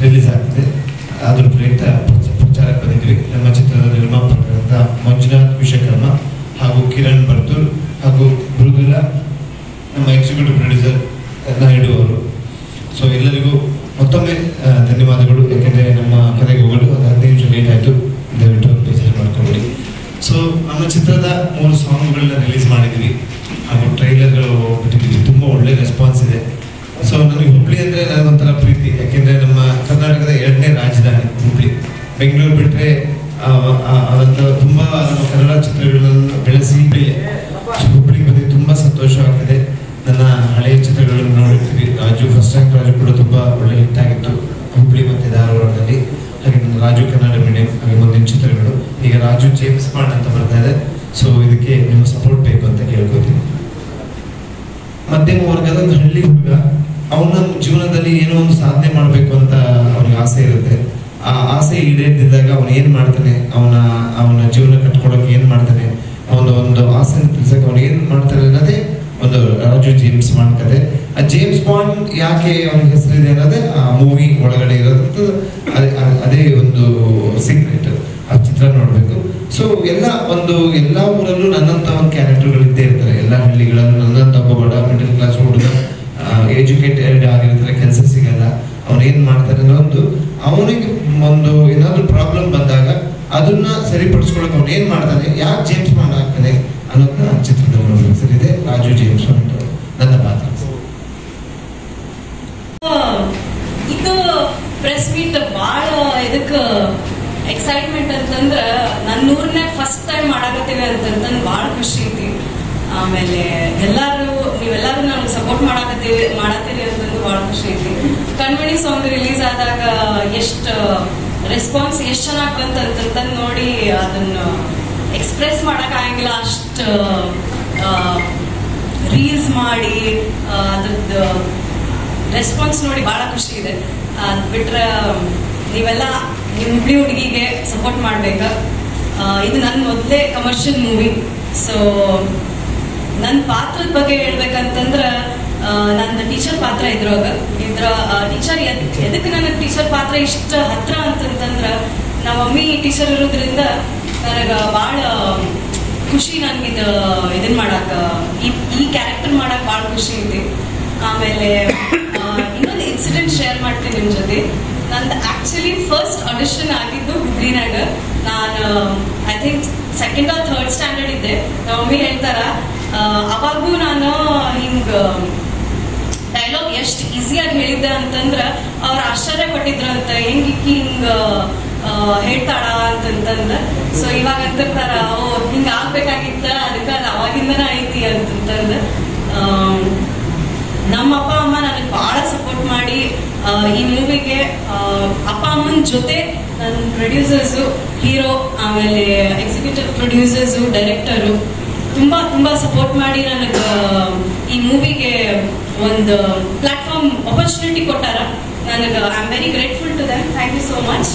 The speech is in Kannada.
ರಿಲೀಸ್ ಆಗ್ತಿದೆ. ಅದ್ರ ಪ್ರಯುಕ್ತ ಪ್ರಚಾರಕ್ಕೆ ಬಂದಿದ್ವಿ. ನಮ್ಮ ಚಿತ್ರದ ನಿರ್ಮಾಪಕರಾದ ಮಂಜುನಾಥ್ ವಿಶ್ವಕರ್ಮ ಹಾಗೂ ಕಿರಣ್ ಬರ್ತೂರ್ ಹಾಗೂ ಮೃದುಲ ನಮ್ಮ ಎಕ್ಸಿಕ್ಯೂಟಿವ್ ಪ್ರೊಡ್ಯೂಸರ್ ನಾಯ್ಡು ಅವರು. ಸೊ ಎಲ್ಲರಿಗೂ ಮತ್ತೊಮ್ಮೆ ಧನ್ಯವಾದಗಳು. ಯಾಕೆಂದರೆ ನಮ್ಮ ಕರೆಗೆ ಹೋಗಲು ಒಂದು 15 ನಿಮಿಷ ಲೇಟ್ ಆಯಿತು, ದಯವಿಟ್ಟು ಬೇಜಾರು ಮಾಡ್ಕೊಬೇಡಿ. ಸೊ ನಮ್ಮ ಚಿತ್ರದ 3 ಸಾಂಗ್ಗಳನ್ನ ರಿಲೀಸ್ ಮಾಡಿದ್ವಿ ಹಾಗೂ ಟ್ರೈಲರ್ಗಳು ಬಿಟ್ಟಿದ್ವಿ. ತುಂಬ ಒಳ್ಳೆ ರೆಸ್ಪಾನ್ಸ್ ಇದೆ. ಸೊ ನನಗೆ ಹುಬ್ಳಿ ಅಂದರೆ ನನಗೊಂಥರ ಪ್ರೀತಿ. ಯಾಕೆಂದರೆ ನಮ್ಮ ಕರ್ನಾಟಕದ 2ನೇ ರಾಜಧಾನಿ ಹುಬ್ಳಿ. ಬೆಂಗಳೂರು ಬಿಟ್ಟರೆ ಅದಂತ ತುಂಬ ನಮ್ಮ ಕನ್ನಡ ಚಿತ್ರಗಳನ್ನು ಬೆಳೆಸಿ ಹುಬ್ಳಿಗೆ ಬಂದು ತುಂಬ ಸಂತೋಷವಾಗ್ತಿದೆ. ನನ್ನ ಹಳೆಯ ಚಿತ್ರಗಳನ್ನು ನೋಡಿರ್ತೀವಿ. ರಾಜು ಫಸ್ಟ್ ರ್ಯಾಂಕ್ ರಾಜು ಕೂಡ ತುಂಬ ಒಳ್ಳೆ ಹಿಟ್ ಆಗಿತ್ತು ಹುಬ್ಳಿ ಮತ್ತು ಧಾರವಾಡದಲ್ಲಿ. ಹಾಗೆ ನನ್ನ ರಾಜು ಕನ್ನಡ ಮೀಡಿಯಂ ಹಾಗೆ ಮುಂದಿನ ಚಿತ್ರಗಳು. ಈಗ ರಾಜು ಜೇಮ್ಸ್ ಬಾಂಡ್ ಅಂತ ಬರ್ತಾ ಇದೆ. ಸೊ ಇದಕ್ಕೆ ನಿಮ್ಮ ಸಪೋರ್ಟ್ ಬೇಕು ಅಂತ ಕೇಳ್ಕೊತೀನಿ. ಮಧ್ಯಮ ವರ್ಗದ ಒಂದು ಹಳ್ಳಿ ಹುಡುಗ, ಅವನ ಜೀವನದಲ್ಲಿ ಏನೋ ಒಂದು ಸಾಧನೆ ಮಾಡಬೇಕು ಅಂತ ಅವನಿಗೆ ಆಸೆ ಇರುತ್ತೆ. ಆ ಆಸೆ ಈಡೇರಿದಾಗ ಅವನು ಏನು ಮಾಡ್ತಾನೆ, ಅವನ ಜೀವನ ಕಟ್ಕೊಡೋಕೆ ಏನು ಮಾಡ್ತಾನೆ, ಒಂದು ಆಸೆ ತಿಳಿಸಕ್ಕೆ ಅವನು ಏನು ಮಾಡ್ತಾನೆ ಅನ್ನೋದೇ ಒಂದು ರಾಜು ಜೇಮ್ಸ್ ಬಾಂಡ್ ಕತೆ. ಆ ಜೇಮ್ಸ್ ಬಾಂಡ್ ಯಾಕೆ ಅವನಿಗೆ ಹೆಸರಿದೆ ಅನ್ನೋದೇ ಆ ಮೂವಿ ಒಳಗಡೆ ಇರೋದು. ಅದೇ ಒಂದು ಸೀಕ್ರೆಟ್. ಆ ಚಿತ್ರ ನೋಡಬೇಕು. ಸೊ ಎಲ್ಲ ಊರಲ್ಲೂ ನನ್ನಂತ ಒಂದು ಕ್ಯಾರೆಕ್ಟರ್ಗಳು ಇದ್ದೇ ಇರ್ತಾರೆ. ಎಲ್ಲ ಹಳ್ಳಿಗಳಲ್ಲೂ ನನ್ನಂತ ಒಬ್ಬ ಬಡ ಮಿಡಲ್ ಕ್ಲಾಸ್ ಹುಡುಗ ಎಜುಕೇಟೆಡ್ ಆಗಿರ್ತಾರೆ, ಕೆಲಸ ಸಿಗಲ್ಲ. ಅವ್ನು ಏನ್ ಮಾಡ್ತಾನೆ ಅನ್ನೋದು, ಅವನಿಗೆ ಒಂದು ಏನಾದ್ರು ಪ್ರಾಬ್ಲಮ್ ಬಂದಾಗ ಅದನ್ನ ಸರಿಪಡಿಸ್ಕೊಳಕ್ ಅವ್ನು ಏನ್ ಮಾಡ್ತಾನೆ, ಯಾಕೆ ಜೇಮ್ಸ್ ಬಾಂಡ್ ಆಗ್ತಾನೆ ಅನ್ನೋದನ್ನ ಚಿತ್ರದಲ್ಲಿ ಹೆಸರಿದೆ ರಾಜು ಜೇಮ್ಸ್ ಬಾಂಡ್ ನನ್ನ ಪಾತ್ರ. ಇದು ಪ್ರೆಸ್ ಮೀಟ್ ಬಾಳ ಇದಕ್ಕ ಎಕ್ಸೈಟ್ಮೆಂಟ್ ಅಂತಂದ್ರ ನನ್ನೂರ್ನಾಗ ಫಸ್ಟ್ ಟೈಮ್ ಮಾಡಾಕತ್ತೀವಿ ಅಂತಂದ್ ಬಾಳ ಖುಷಿ ಐತಿ. ಆಮೇಲೆ ನೀವೆಲ್ಲರೂ ನಮ್ಗೆ ಸಪೋರ್ಟ್ ಮಾಡತ್ತೀರಿ ಅಂತಂದು ಬಹಳ ಖುಷಿ ಐತಿ. ಕಣ್ಮಣಿ ಸಾಂಗ್ ರಿಲೀಸ್ ಆದಾಗ ಎಷ್ಟು ರೆಸ್ಪಾನ್ಸ್ ಎಷ್ಟು ಚೆನ್ನಾಗಿ ಬಂತಂತ ನೋಡಿ ಅದನ್ನ ಎಕ್ಸ್ಪ್ರೆಸ್ ಮಾಡಕ್ ಆಗಂಗಿಲ್ಲ. ಅಷ್ಟು ರೀಲ್ಸ್ ಮಾಡಿ ಅದ್ರದ್ದು ರೆಸ್ಪಾನ್ಸ್ ನೋಡಿ ಬಹಳ ಖುಷಿ ಇದೆ. ಅದ್ ಬಿಟ್ರೆ ನೀವೆಲ್ಲ ನಿಮ್ಮ ಹುಬ್ಳಿ ಹುಡುಗಿಗೆ ಸಪೋರ್ಟ್ ಮಾಡ್ಬೇಕ. ಇದು ನನ್ನ ಮೊದಲೇ ಕಮರ್ಷಿಯಲ್ ಮೂವಿ. ಸೊ ನನ್ನ ಪಾತ್ರದ ಬಗ್ಗೆ ಹೇಳ್ಬೇಕಂತಂದ್ರ, ನನ್ನ ಟೀಚರ್ ಪಾತ್ರ ಇದ್ರ ಟೀಚರ್ ಎದಕ್ಕೆ ನನಗೆ ಟೀಚರ್ ಪಾತ್ರ ಇಷ್ಟ ಹತ್ರ ಅಂತಂದ್ರ, ನಮ್ಮ ಮಮ್ಮಿ ಟೀಚರ್ ಇರೋದ್ರಿಂದ ನನಗ ಭಾಳ ಖುಷಿ. ನನ್ಗಿದ ಇದನ್ ಮಾಡಾಕ ಈ ಕ್ಯಾರೆಕ್ಟರ್ ಮಾಡಕ್ ಭಾಳ ಖುಷಿ ಇದೆ. ಆಮೇಲೆ ಇನ್ನೊಂದು ಇನ್ಸಿಡೆಂಟ್ ಶೇರ್ ಮಾಡ್ತೀನಿ ನಿಮ್ ಜೊತೆ. ನಂದು ಆಕ್ಚುಲಿ ಫಸ್ಟ್ ಆಡಿಷನ್ ಆಗಿದ್ದು ಹುಬ್ಳಿನಾಗ. ನಾನು I think 2nd or 3rd standard ಇದ್ದೆ. ನಮ್ಮ ಮಮ್ಮಿ ಹೇಳ್ತಾರ, ಅವಾಗೂ ನಾನು ಹಿಂಗ ಡೈಲಾಗ್ ಎಷ್ಟು ಈಸಿಯಾಗಿ ಹೇಳಿದ್ದೆ ಅಂತಂದ್ರ ಅವ್ರು ಆಶ್ಚರ್ಯ ಪಟ್ಟಿದ್ರ ಅಂತ, ಹಿಂಗ ಹೇಳ್ತಾಳ ಅಂತಂತಂದ. ಸೊ ಇವಾಗ ಅಂತಿರ್ತಾರ, ಹಿಂಗ ಆಗ್ಬೇಕಾಗಿತ್ತ, ಅದಕ್ಕೆ ಅದು ಅವಾಗಿಂದನ ಐತಿ ಅಂತಂತಂದ. ನಮ್ಮ ಅಪ್ಪ ಅಮ್ಮ ನನಗೆ ಬಹಳ ಸಪೋರ್ಟ್ ಮಾಡಿ ಈ ಮೂವಿಗೆ ಅಪ್ಪ ಅಮ್ಮನ ಜೊತೆ ನನ್ನ ಪ್ರೊಡ್ಯೂಸರ್ಸು, ಹೀರೋ, ಆಮೇಲೆ ಎಕ್ಸಿಕ್ಯೂಟಿವ್ ಪ್ರೊಡ್ಯೂಸರ್ಸು, ಡೈರೆಕ್ಟರು ತುಂಬಾ ಸಪೋರ್ಟ್ ಮಾಡಿ ನನಗೆ ಈ ಮೂವಿಗೆ ಒಂದು ಪ್ಲಾಟ್ಫಾರ್ಮ್ ಆಪರ್ಚುನಿಟಿ ಕೊಟ್ಟಾರ. ನನಗೆ I am very grateful to them. Thank you so much.